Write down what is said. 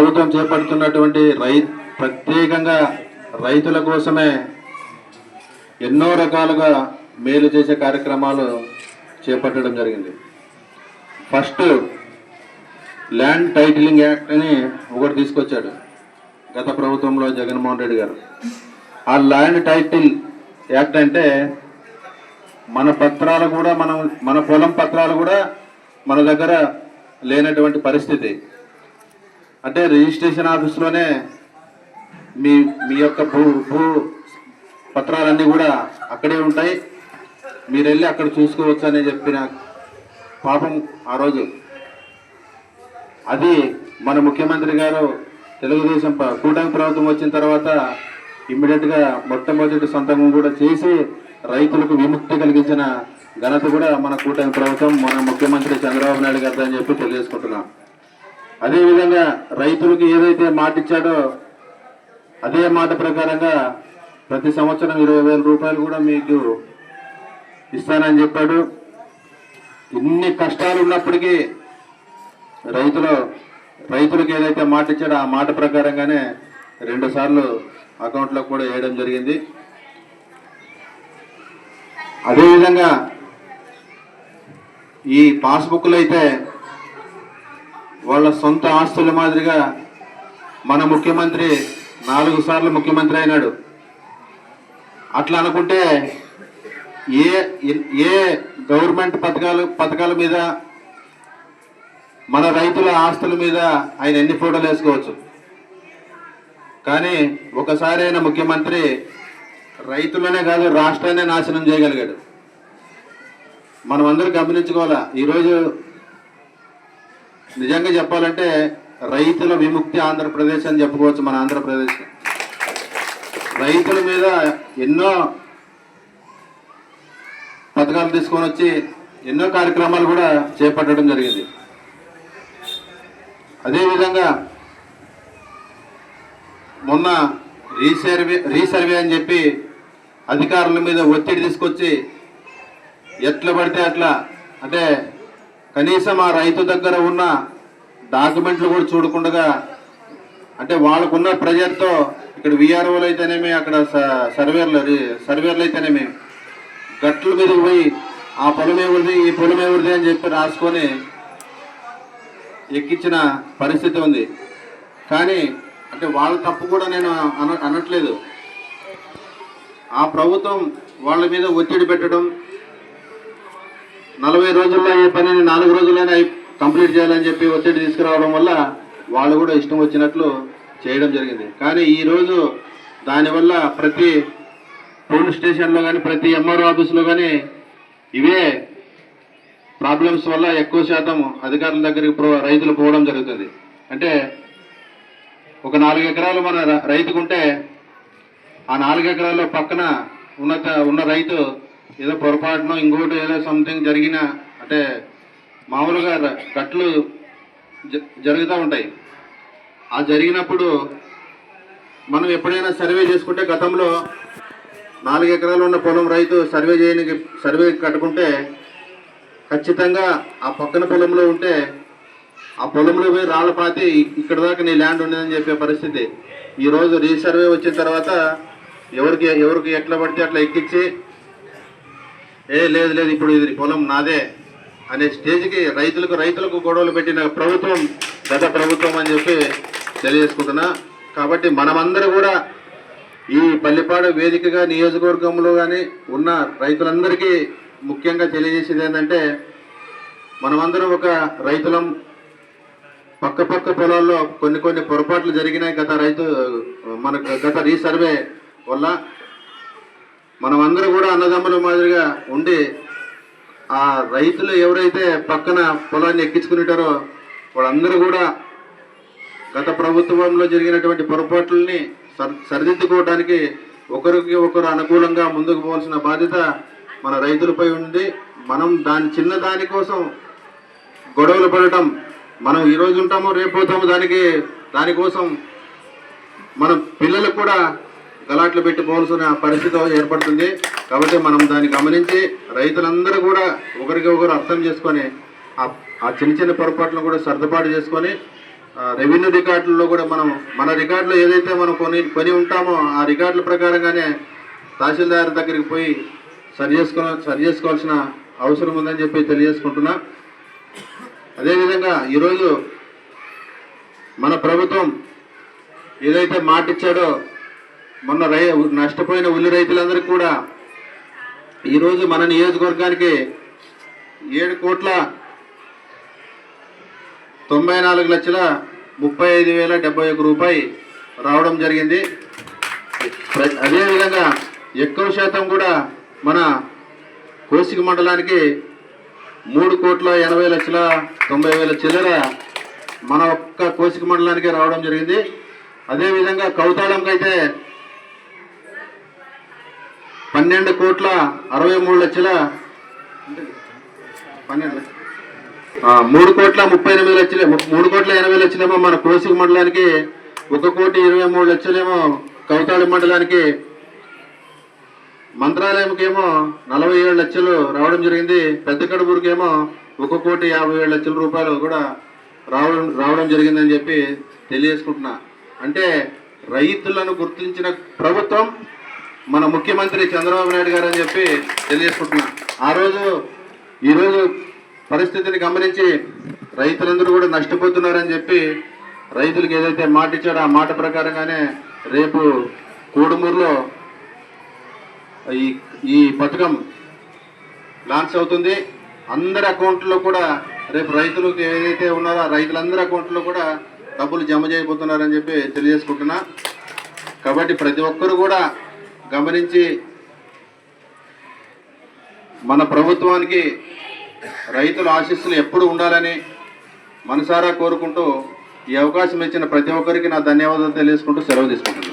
ప్రభుత్వం చేపడుతున్నటువంటి ప్రత్యేకంగా రైతుల కోసమే ఎన్నో రకాలుగా మేలు చేసే కార్యక్రమాలు చేపట్టడం జరిగింది. ఫస్ట్ ల్యాండ్ టైటిలింగ్ యాక్ట్ అని ఒకటి తీసుకొచ్చాడు గత ప్రభుత్వంలో జగన్మోహన్ రెడ్డి గారు. ఆ ల్యాండ్ టైటిల్ యాక్ట్ అంటే మన పత్రాలు కూడా మన పొలం పత్రాలు కూడా మన దగ్గర లేనటువంటి పరిస్థితి. అంటే రిజిస్ట్రేషన్ ఆఫీస్లోనే మీ యొక్క భూ పత్రాలన్నీ కూడా అక్కడే ఉంటాయి, మీరు వెళ్ళి అక్కడ చూసుకోవచ్చు అని చెప్పిన పాపం ఆ రోజు. అది మన ముఖ్యమంత్రి గారు తెలుగుదేశం కూటమి ప్రభుత్వం వచ్చిన తర్వాత ఇమ్మీడియట్గా మొట్టమొదటి సంతకం కూడా చేసి రైతులకు విముక్తి కలిగించిన ఘనత కూడా మన కూటమి ప్రభుత్వం, మన ముఖ్యమంత్రి చంద్రబాబు నాయుడు గారు అని చెప్పి తెలియజేసుకుంటున్నాం. అదేవిధంగా రైతులకు ఏదైతే మాట ఇచ్చాడో అదే మాట ప్రకారంగా ప్రతి సంవత్సరం 20,000 రూపాయలు కూడా మీకు ఇస్తానని చెప్పాడు. ఇన్ని కష్టాలు ఉన్నప్పటికీ రైతులకు ఏదైతే మాట ఇచ్చాడో ఆ మాట ప్రకారంగానే 2 సార్లు అకౌంట్లో కూడా వేయడం జరిగింది. అదేవిధంగా ఈ పాస్బుక్లు అయితే వాళ్ళ సొంత ఆస్తుల మాదిరిగా మన ముఖ్యమంత్రి 4 సార్లు ముఖ్యమంత్రి అయినాడు. అట్లా అనుకుంటే ఏ గవర్నమెంట్ పథకాల మీద మన రైతుల ఆస్తుల మీద ఆయన ఎన్ని ఫోటోలు వేసుకోవచ్చు. కానీ ఒకసారి అయిన ముఖ్యమంత్రి రైతులనే కాదు రాష్ట్రాన్ని నాశనం చేయగలిగాడు. మనం అందరూ గమనించుకోవాలా. ఈరోజు నిజంగా చెప్పాలంటే రైతుల విముక్తి ఆంధ్రప్రదేశ్ అని చెప్పుకోవచ్చు. మన ఆంధ్రప్రదేశ్ రైతుల మీద ఎన్నో పథకాలు తీసుకొని వచ్చి ఎన్నో కార్యక్రమాలు కూడా చేపట్టడం జరిగింది. అదేవిధంగా మొన్న రీసర్వే అని చెప్పి అధికారుల మీద ఒత్తిడి తీసుకొచ్చి ఎట్లా పడితే అట్లా, అంటే కనీసం ఆ రైతు దగ్గర ఉన్న డాక్యుమెంట్లు కూడా చూడకుండా, అంటే వాళ్ళకున్న ప్రెజర్తో ఇక్కడ విఆర్ఓలు అయితేనేమి, అక్కడ సర్వేర్లు అయితేనేమి గట్ల మీదకి పోయి ఆ పొలం ఎవరిది ఈ పొలం ఎవరిది అని చెప్పి రాసుకొని ఎక్కించిన పరిస్థితి ఉంది. కానీ అంటే వాళ్ళ తప్పు కూడా నేను అనట్లేదు. ఆ ప్రభుత్వం వాళ్ళ మీద ఒత్తిడి పెట్టడం, 40 రోజుల్లో ఈ పనిని 4 రోజుల్లోనే కంప్లీట్ చేయాలని చెప్పి ఒత్తిడి తీసుకురావడం వల్ల వాళ్ళు కూడా ఇష్టం వచ్చినట్లు చేయడం జరిగింది. కానీ ఈరోజు దానివల్ల ప్రతి పోలీస్ స్టేషన్లో కానీ ప్రతి ఎంఆర్ఓ ఆఫీసులో కానీ ఇవే ప్రాబ్లమ్స్ వల్ల ఎక్కువ శాతం అధికారుల దగ్గరికి రైతులు పోవడం జరుగుతుంది. అంటే ఒక 4 ఎకరాలు మన రైతుకుంటే ఆ 4 ఎకరాల్లో పక్కన ఉన్న రైతు ఏదో పొరపాటునో ఇంకోటి ఏదో సంథింగ్ జరిగిన, అంటే మామూలుగా గట్లు జరుగుతూ ఉంటాయి. ఆ జరిగినప్పుడు మనం ఎప్పుడైనా సర్వే చేసుకుంటే గతంలో 4 ఎకరాలు ఉన్న పొలం రైతు సర్వే కట్టుకుంటే ఖచ్చితంగా ఆ పక్కన పొలంలో ఉంటే ఆ పొలంలో పోయి రాళ్ళ పాతి ఇక్కడ దాకా నీ ల్యాండ్ ఉండదని చెప్పే పరిస్థితి. ఈరోజు రీసర్వే వచ్చిన తర్వాత ఎవరికి ఎట్లా పడితే అట్లా ఎక్కించి లేదు ఇప్పుడు ఇది పొలం నాదే అనే స్టేజ్కి రైతులకు గొడవలు పెట్టిన ప్రభుత్వం గత ప్రభుత్వం అని చెప్పి తెలియజేసుకుంటున్నా. కాబట్టి మనమందరూ కూడా ఈ పల్లిపాడు వేదికగా నియోజకవర్గంలో కానీ ఉన్న రైతులందరికీ ముఖ్యంగా తెలియజేసేది ఏంటంటే, మనమందరం ఒక రైతులం. పక్క పొలాల్లో కొన్ని పొరపాట్లు జరిగినాయి గత రీసర్వే వల్ల. మనమందరూ కూడా అన్నదమ్ముల మాదిరిగా ఉండి ఆ రైతులు ఎవరైతే పక్కన పొలాన్ని ఎక్కించుకునేటారో వాళ్ళందరూ కూడా గత ప్రభుత్వంలో జరిగినటువంటి పొరపాట్లని సరిదిద్దుకోవడానికి ఒకరికి ఒకరు అనుకూలంగా ముందుకు పోవాల్సిన బాధ్యత మన రైతులపై ఉంది. మనం చిన్న దానికోసం గొడవలు పడటం, మనం ఈరోజు ఉంటాము రేపు పోతాము, దానికోసం మన పిల్లలకు కూడా గలాట్లు పెట్టుకోవాల్సిన పరిస్థితి ఏర్పడుతుంది. కాబట్టి మనం దాన్ని గమనించి రైతులందరూ కూడా ఒకరికి ఒకరు అర్థం చేసుకొని ఆ చిన్న పొరపాట్లను కూడా సర్దుబాటు చేసుకొని రెవెన్యూ రికార్డుల్లో కూడా మన రికార్డులో ఏదైతే మనం కొని ఉంటామో ఆ రికార్డుల ప్రకారంగానే తహసీల్దార్ దగ్గరికి పోయి సరి చేసుకోవాల్సిన అవసరం ఉందని చెప్పి తెలియజేసుకుంటున్నా. అదేవిధంగా ఈరోజు మన ప్రభుత్వం ఏదైతే మాట ఇచ్చాడో మొన్న నష్టపోయిన ఉల్లి రైతులందరికీ కూడా ఈరోజు మన నియోజకవర్గానికి 7,94,35,071 రూపాయి రావడం జరిగింది. అదేవిధంగా ఎక్కువ శాతం కూడా మన కోసిక మండలానికి 3,80,90,000 చిల్లర మన ఒక్క కోసిక మండలానికి రావడం జరిగింది. అదేవిధంగా కౌతాళంకి అయితే 12,63,00,000 3,38,00,000 మన కోసిక మండలానికి 1,23,00,000 కౌతాళి మండలానికి మంత్రాలయంకేమో 47 లక్షలు రావడం జరిగింది. పెద్ద కడుపూరుకేమో 1,57,00,000 రూపాయలు కూడా రావడం జరిగిందని చెప్పి తెలియజేసుకుంటున్నా. అంటే రైతులను గుర్తించిన ప్రభుత్వం మన ముఖ్యమంత్రి చంద్రబాబు నాయుడు గారు అని చెప్పి తెలియజేసుకుంటున్నా. ఈరోజు పరిస్థితిని గమనించి రైతులందరూ కూడా నష్టపోతున్నారని చెప్పి రైతులకు ఏదైతే మాట ఇచ్చాడో ఆ మాట ప్రకారంగానే రేపు కోడుమూరులో ఈ పథకం లాంచ్ అవుతుంది. అందరి అకౌంట్లో కూడా రేపు రైతులకు ఏదైతే ఉన్నారో రైతులందరి అకౌంట్లో కూడా డబ్బులు జమ చేయబోతున్నారని చెప్పి తెలియజేసుకుంటున్నా. కాబట్టి ప్రతి ఒక్కరు కూడా గమనించి మన ప్రభుత్వానికి రైతుల ఆశీస్సులు ఎప్పుడు ఉండాలని మనసారా కోరుకుంటూ ఈ అవకాశం ఇచ్చిన ప్రతి ఒక్కరికి నా ధన్యవాదాలు తెలియజేసుకుంటూ సెలవు తీసుకుంటున్నాను.